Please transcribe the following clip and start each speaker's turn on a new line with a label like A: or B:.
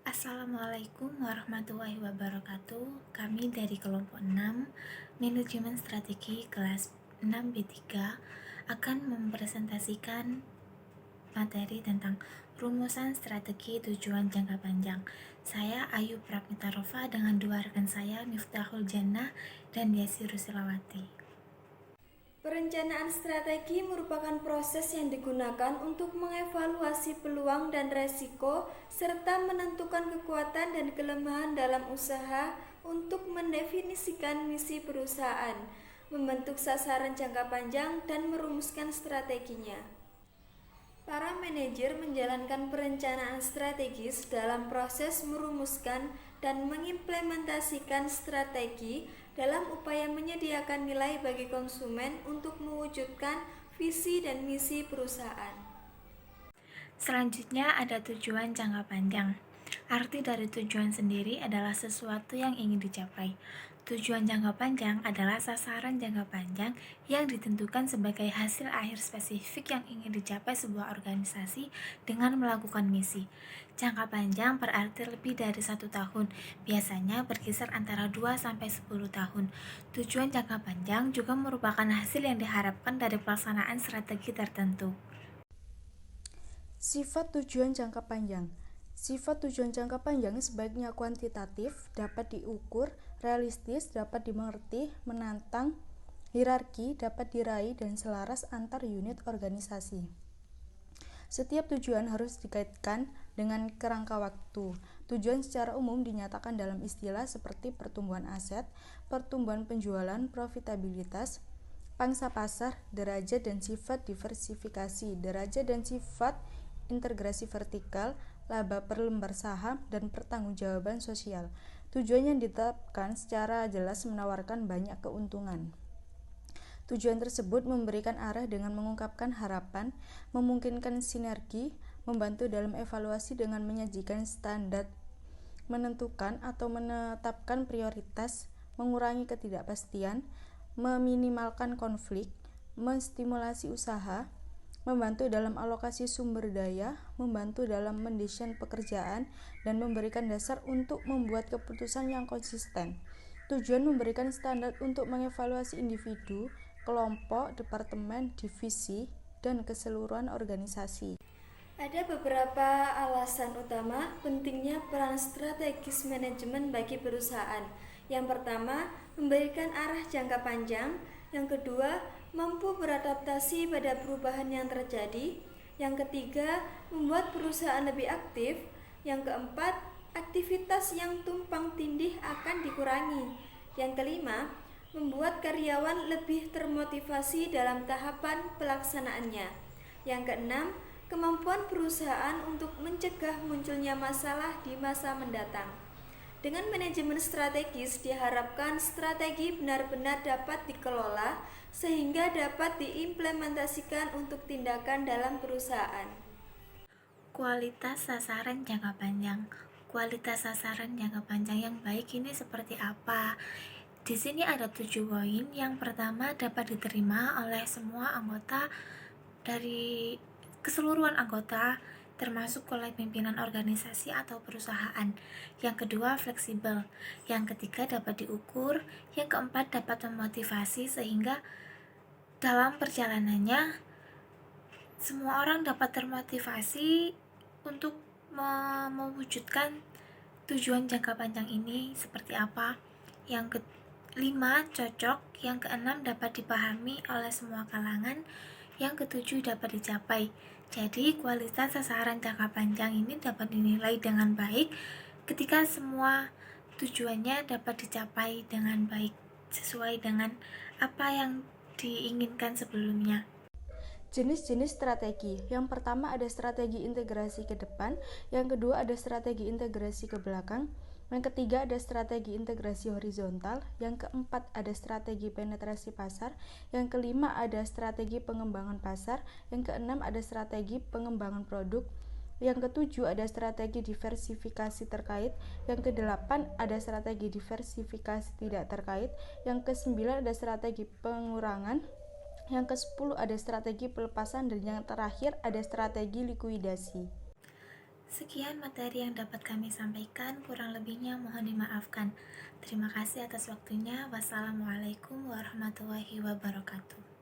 A: Assalamualaikum warahmatullahi wabarakatuh. Kami dari kelompok 6 Manajemen Strategi kelas 6B3 akan mempresentasikan materi tentang rumusan strategi tujuan jangka panjang. Saya Ayu Prapmitarova dengan dua rekan saya, Miftahul Jannah dan Yesi Rusilawati.
B: Perencanaan strategi merupakan proses yang digunakan untuk mengevaluasi peluang dan resiko serta menentukan kekuatan dan kelemahan dalam usaha untuk mendefinisikan misi perusahaan, membentuk sasaran jangka panjang, dan merumuskan strateginya. Para manajer menjalankan perencanaan strategis dalam proses merumuskan dan mengimplementasikan strategi dalam upaya menyediakan nilai bagi konsumen untuk mewujudkan visi dan misi perusahaan.
A: Selanjutnya ada tujuan jangka panjang. Arti dari tujuan sendiri adalah sesuatu yang ingin dicapai. Tujuan jangka panjang adalah sasaran jangka panjang yang ditentukan sebagai hasil akhir spesifik yang ingin dicapai sebuah organisasi dengan melakukan misi. Jangka panjang berarti lebih dari 1 tahun, biasanya berkisar antara 2-10 tahun. Tujuan jangka panjang juga merupakan hasil yang diharapkan dari pelaksanaan strategi tertentu.
C: Sifat tujuan jangka panjang. Sifat tujuan jangka panjang sebaiknya kuantitatif, dapat diukur, realistis, dapat dimengerti, menantang, hierarki, dapat diraih, dan selaras antar unit organisasi. Setiap tujuan harus dikaitkan dengan kerangka waktu. Tujuan secara umum dinyatakan dalam istilah seperti pertumbuhan aset, pertumbuhan penjualan, profitabilitas, pangsa pasar, derajat dan sifat diversifikasi, derajat dan sifat integrasi vertikal, laba per lembar saham, dan pertanggungjawaban sosial. Tujuan yang ditetapkan secara jelas menawarkan banyak keuntungan. Tujuan tersebut memberikan arah dengan mengungkapkan harapan, memungkinkan sinergi, membantu dalam evaluasi dengan menyajikan standar, menentukan atau menetapkan prioritas, mengurangi ketidakpastian, meminimalkan konflik, menstimulasi usaha, membantu dalam alokasi sumber daya, membantu dalam mendesain pekerjaan, dan memberikan dasar untuk membuat keputusan yang konsisten. Tujuan memberikan standar untuk mengevaluasi individu, kelompok, departemen, divisi, dan keseluruhan organisasi.
B: Ada beberapa alasan utama pentingnya peran strategis manajemen bagi perusahaan. Yang pertama, memberikan arah jangka panjang. Yang kedua, mampu beradaptasi pada perubahan yang terjadi. Yang ketiga, membuat perusahaan lebih aktif. Yang keempat, aktivitas yang tumpang tindih akan dikurangi. Yang kelima, membuat karyawan lebih termotivasi dalam tahapan pelaksanaannya. Yang keenam, kemampuan perusahaan untuk mencegah munculnya masalah di masa mendatang. Dengan manajemen strategis diharapkan strategi benar-benar dapat dikelola sehingga dapat diimplementasikan untuk tindakan dalam perusahaan.
A: Kualitas sasaran jangka panjang. Kualitas sasaran jangka panjang yang baik ini seperti apa? Di sini ada 7 poin. Yang pertama, dapat diterima oleh semua anggota dari keseluruhan anggota, termasuk oleh pimpinan organisasi atau perusahaan. Yang kedua, fleksibel. Yang ketiga, dapat diukur. Yang keempat, dapat memotivasi sehingga dalam perjalanannya semua orang dapat termotivasi untuk mewujudkan tujuan jangka panjang ini seperti apa. Yang kelima, cocok. Yang keenam, dapat dipahami oleh semua kalangan. Yang ketujuh, dapat dicapai. Jadi kualitas sasaran jangka panjang ini dapat dinilai dengan baik ketika semua tujuannya dapat dicapai dengan baik sesuai dengan apa yang diinginkan sebelumnya.
C: Jenis-jenis strategi. Yang pertama ada strategi integrasi ke depan, yang kedua ada strategi integrasi ke belakang, yang ketiga ada strategi integrasi horizontal, yang keempat ada strategi penetrasi pasar, yang kelima ada strategi pengembangan pasar, yang keenam ada strategi pengembangan produk, yang ketujuh ada strategi diversifikasi terkait, yang kedelapan ada strategi diversifikasi tidak terkait, yang kesembilan ada strategi pengurangan, yang ke-10 ada strategi pelepasan, dan yang terakhir ada strategi likuidasi.
A: Sekian materi yang dapat kami sampaikan, kurang lebihnya mohon dimaafkan. Terima kasih atas waktunya. Wassalamualaikum warahmatullahi wabarakatuh.